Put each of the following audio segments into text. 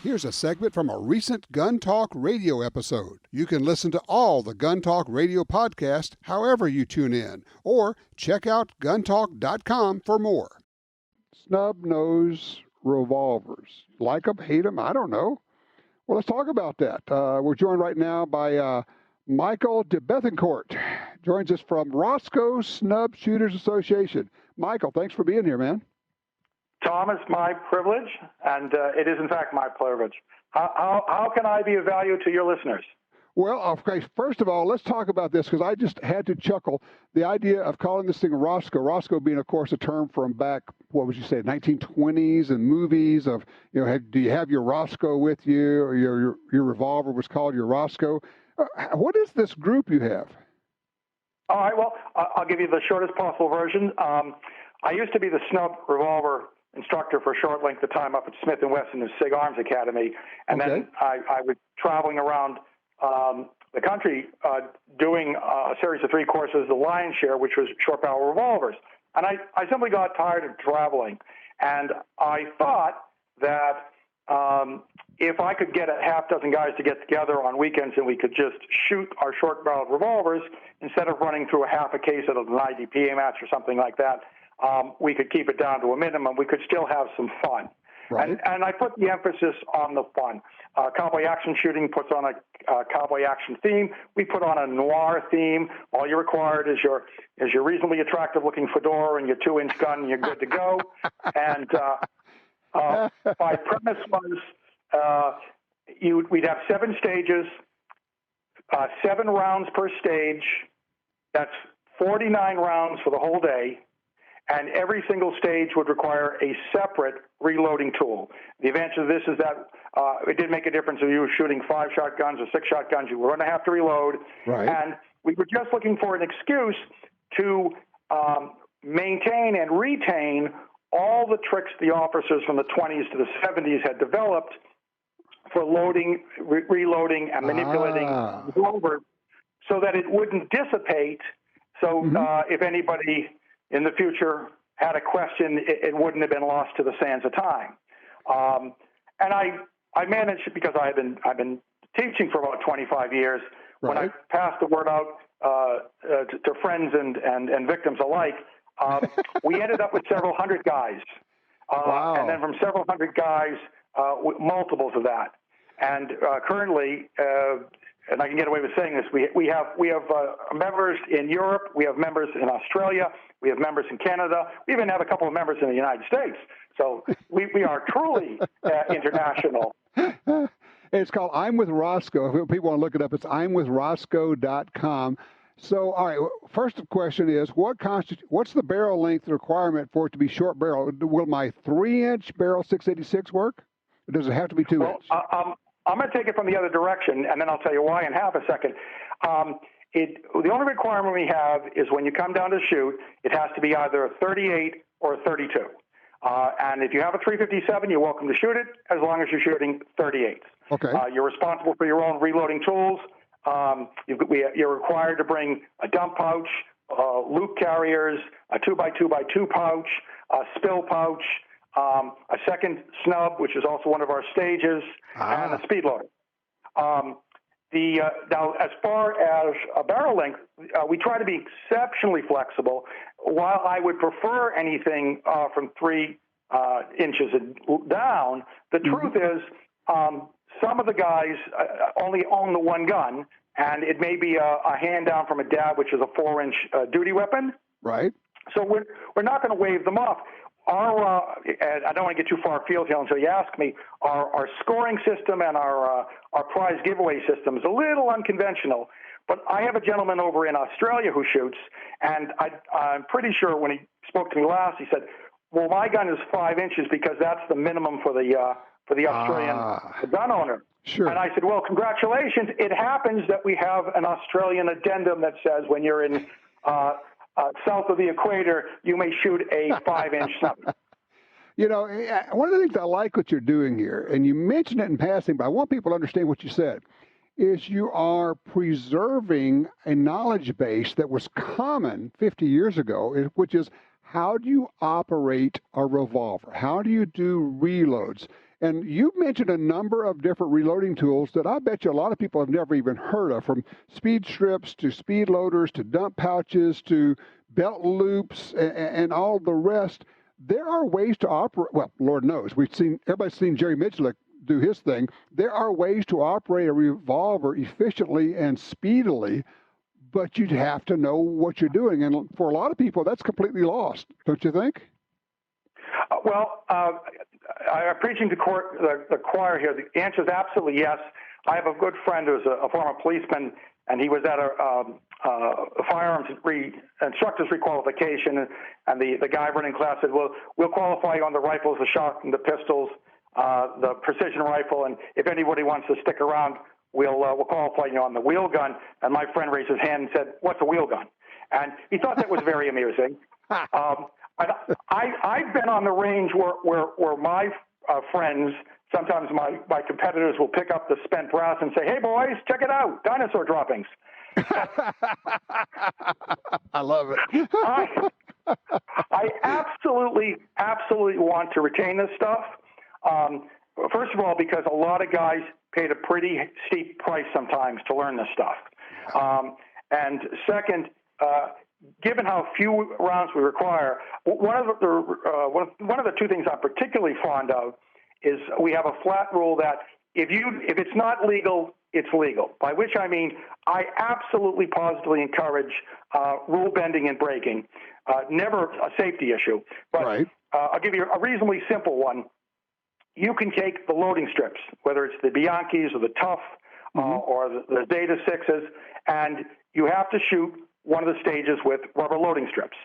Here's a segment from a recent Gun Talk radio episode. You can listen to all the Gun Talk radio podcasts however you tune in, or check out guntalk.com for more. Snub knows revolvers. Like them, hate them, I don't know. Well, let's talk about that. We're joined right now by Michael de Bethencourt. Joins us from Roscoe Snub Shooters Association. Michael, thanks for being here, man. Tom, it's my privilege, and it is, in fact, my privilege. How can I be of value to your listeners? Well, okay, first of all, let's talk about this, because I just had to chuckle. The idea of calling this thing Roscoe being, of course, a term from back, what would you say, 1920s and movies of, do you have your Roscoe with you, or your revolver was called your Roscoe? What is this group you have? All right, well, I'll give you the shortest possible version. I used to be the Snub revolver instructor for a short length of time up at Smith & Wesson, SIG Arms Academy, and then I was traveling around the country doing a series of 3 courses, the lion's share, which was short barrel revolvers. And I simply got tired of traveling, and I thought that if I could get a half dozen guys to get together on weekends and we could just shoot our short barreled revolvers instead of running through a half a case at an IDPA match or something like that, we could keep it down to a minimum. We could still have some fun. Right. And I put the emphasis on the fun. Cowboy action shooting puts on a cowboy action theme. We put on a noir theme. All you're required is your reasonably attractive-looking fedora and your 2-inch gun, and you're good to go. And my premise was we'd have 7 stages, 7 rounds per stage. That's 49 rounds for the whole day. And every single stage would require a separate reloading tool. The advantage of this is that it did make a difference if you were shooting 5-shot guns or 6-shot guns. You were going to have to reload. Right. And we were just looking for an excuse to maintain and retain all the tricks the officers from the 20s to the 70s had developed for loading, reloading, and manipulating the revolver so that it wouldn't dissipate. So if anybody in the future had a question, it wouldn't have been lost to the sands of time. And I managed, because I've been teaching for about 25 years, when I passed the word out to friends and victims alike, we ended up with several hundred guys. And then from several hundred guys, multiples of that. And currently, and I can get away with saying this, we have members in Europe, we have members in Australia, we have members in Canada, we even have a couple of members in the United States. So we are truly international. It's called I'm with Roscoe. If people want to look it up, it's imwithroscoe.com. So, all right, first question is, what's the barrel length requirement for it to be short barrel? Will my 3-inch barrel 686 work? Or does it have to be 2-inch? I'm going to take it from the other direction, and then I'll tell you why in half a second. The only requirement we have is when you come down to shoot, it has to be either a 38 or a 32. And if you have a 357, you're welcome to shoot it as long as you're shooting 38. Okay. You're responsible for your own reloading tools. You're required to bring a dump pouch, loop carriers, a 2x2x2 pouch, a spill pouch, a second snub, which is also one of our stages, and a speed loader. Now, as far as a barrel length, we try to be exceptionally flexible. While I would prefer anything from 3 inches down, the truth is some of the guys only own the one gun, and it may be a hand down from a dad, which is a 4-inch duty weapon. Right. So we're not going to wave them off. I don't want to get too far afield here until you ask me. Our scoring system and our prize giveaway system is a little unconventional. But I have a gentleman over in Australia who shoots, and I'm pretty sure when he spoke to me last, he said, "Well, my gun is 5 inches because that's the minimum for the Australian gun owner." Sure. And I said, "Well, congratulations. It happens that we have an Australian addendum that says when you're in south of the equator, you may shoot a 5-inch snub." One of the things I like what you're doing here, and you mentioned it in passing, but I want people to understand what you said, is you are preserving a knowledge base that was common 50 years ago, which is how do you operate a revolver? How do you do reloads? And you mentioned a number of different reloading tools that I bet you a lot of people have never even heard of, from speed strips to speed loaders to dump pouches to belt loops and all the rest. There are ways to operate. Well, Lord knows, everybody's seen Jerry Mitchell do his thing. There are ways to operate a revolver efficiently and speedily, but you'd have to know what you're doing. And for a lot of people, that's completely lost, don't you think? I'm preaching to the choir here. The answer is absolutely yes. I have a good friend who's a former policeman, and he was at a firearms instructor's requalification, and the guy running class said, well, we'll qualify you on the rifles, the shotgun, the pistols, the precision rifle, and if anybody wants to stick around, we'll qualify you on the wheel gun. And my friend raised his hand and said, what's a wheel gun? And he thought that was very amusing. I've been on the range where my friends, sometimes my competitors, will pick up the spent brass and say, hey, boys, check it out, dinosaur droppings. I love it. I absolutely want to retain this stuff. First of all, because a lot of guys paid a pretty steep price sometimes to learn this stuff. And second, given how few rounds we require, one of the two things I'm particularly fond of is we have a flat rule that if it's not legal, it's legal. By which I mean I absolutely positively encourage rule bending and breaking. Never a safety issue. But right. I'll give you a reasonably simple one. You can take the loading strips, whether it's the Bianchis or the Tough or the Zeta 6s, and you have to shoot one of the stages with rubber loading strips.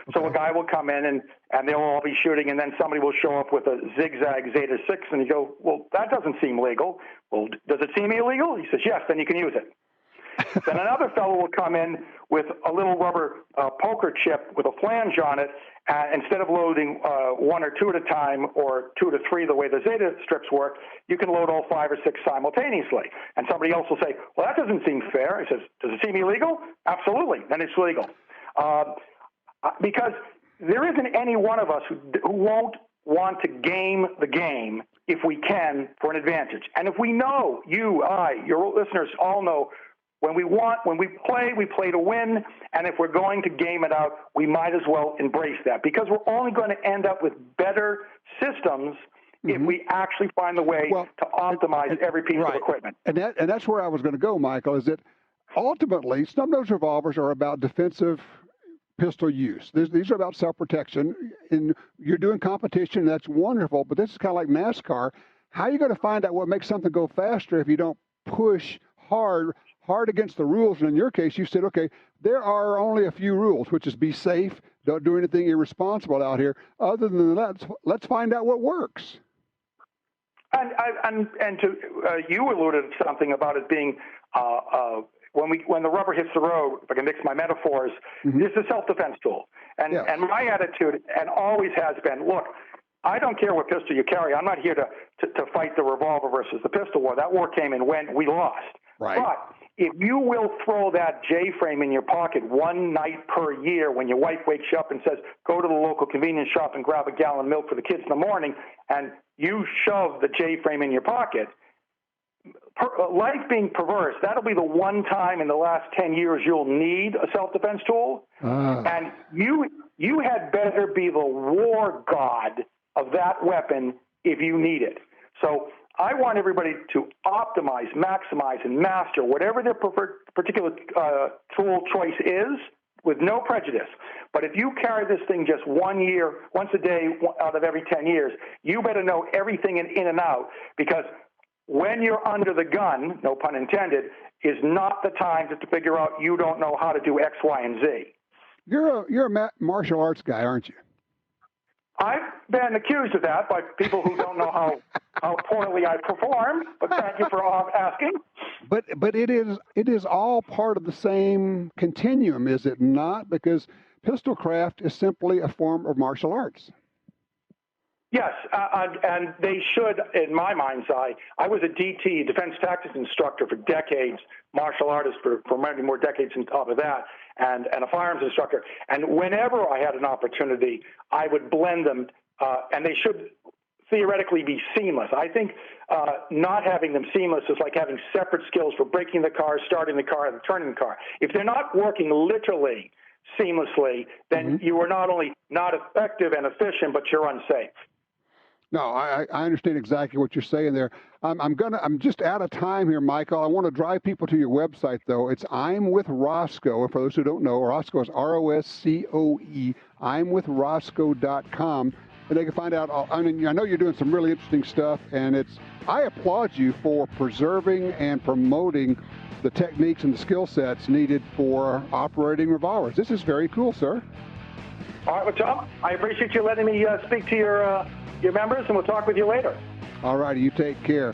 Okay. So a guy will come in and they'll all be shooting, and then somebody will show up with a zigzag Zeta 6, and you go, well, that doesn't seem legal. Well, does it seem illegal? He says, yes, then you can use it. Then another fellow will come in with a little rubber poker chip with a flange on it, and instead of loading one or two at a time or 2 to 3 the way the Zeta strips work, you can load all 5 or 6 simultaneously. And somebody else will say, well, that doesn't seem fair. He says, does it seem illegal? Absolutely, then it's legal. Because there isn't any one of us who won't want to game the game if we can for an advantage. And if we know, you, I, your listeners all know, when we play to win, and if we're going to game it out, we might as well embrace that, because we're only going to end up with better systems if we actually find the way to optimize every piece of equipment. And that's where I was going to go, Michael, is that ultimately snub-nosed revolvers are about defensive pistol use. These are about self-protection, and you're doing competition, that's wonderful, but this is kind of like NASCAR. How are you going to find out what makes something go faster if you don't push hard against the rules? And in your case, you said, okay, there are only a few rules, which is be safe, don't do anything irresponsible out here. Other than that, let's find out what works. And you alluded to something about it being when the rubber hits the road, if I can mix my metaphors, this is a self-defense tool. And my attitude, and always has been, look, I don't care what pistol you carry. I'm not here to fight the revolver versus the pistol war. That war came and went. We lost. Right. But if you will throw that J-frame in your pocket one night per year when your wife wakes you up and says, go to the local convenience shop and grab a gallon of milk for the kids in the morning, and you shove the J-frame in your pocket, life being perverse, that'll be the one time in the last 10 years you'll need a self-defense tool. And you had better be the war god of that weapon if you need it. So I want everybody to optimize, maximize, and master whatever their particular tool choice is with no prejudice. But if you carry this thing just 1 year, once a day out of every 10 years, you better know everything in and out, because when you're under the gun, no pun intended, is not the time to figure out you don't know how to do X, Y, and Z. You're a martial arts guy, aren't you? I've been accused of that by people who don't know how poorly I perform, but thank you for asking. But it is all part of the same continuum, is it not? Because pistol craft is simply a form of martial arts. Yes, and they should, in my mind's eye. I was a DT, defense tactics instructor for decades, martial artist for many more decades on top of that, and a firearms instructor. And whenever I had an opportunity, I would blend them, and they should theoretically be seamless. I think not having them seamless is like having separate skills for braking the car, starting the car, and turning the car. If they're not working literally seamlessly, then you are not only not effective and efficient, but you're unsafe. No, I understand exactly what you're saying there. I'm just out of time here, Michael. I want to drive people to your website, though. It's I'm with Roscoe. And for those who don't know, Roscoe is ROSCOE. I'mWithRoscoe.com. And they can find out. I mean, I know you're doing some really interesting stuff, and I applaud you for preserving and promoting the techniques and the skill sets needed for operating revolvers. This is very cool, sir. All right, well, Tom, I appreciate you letting me speak to your members, and we'll talk with you later. All righty, you take care.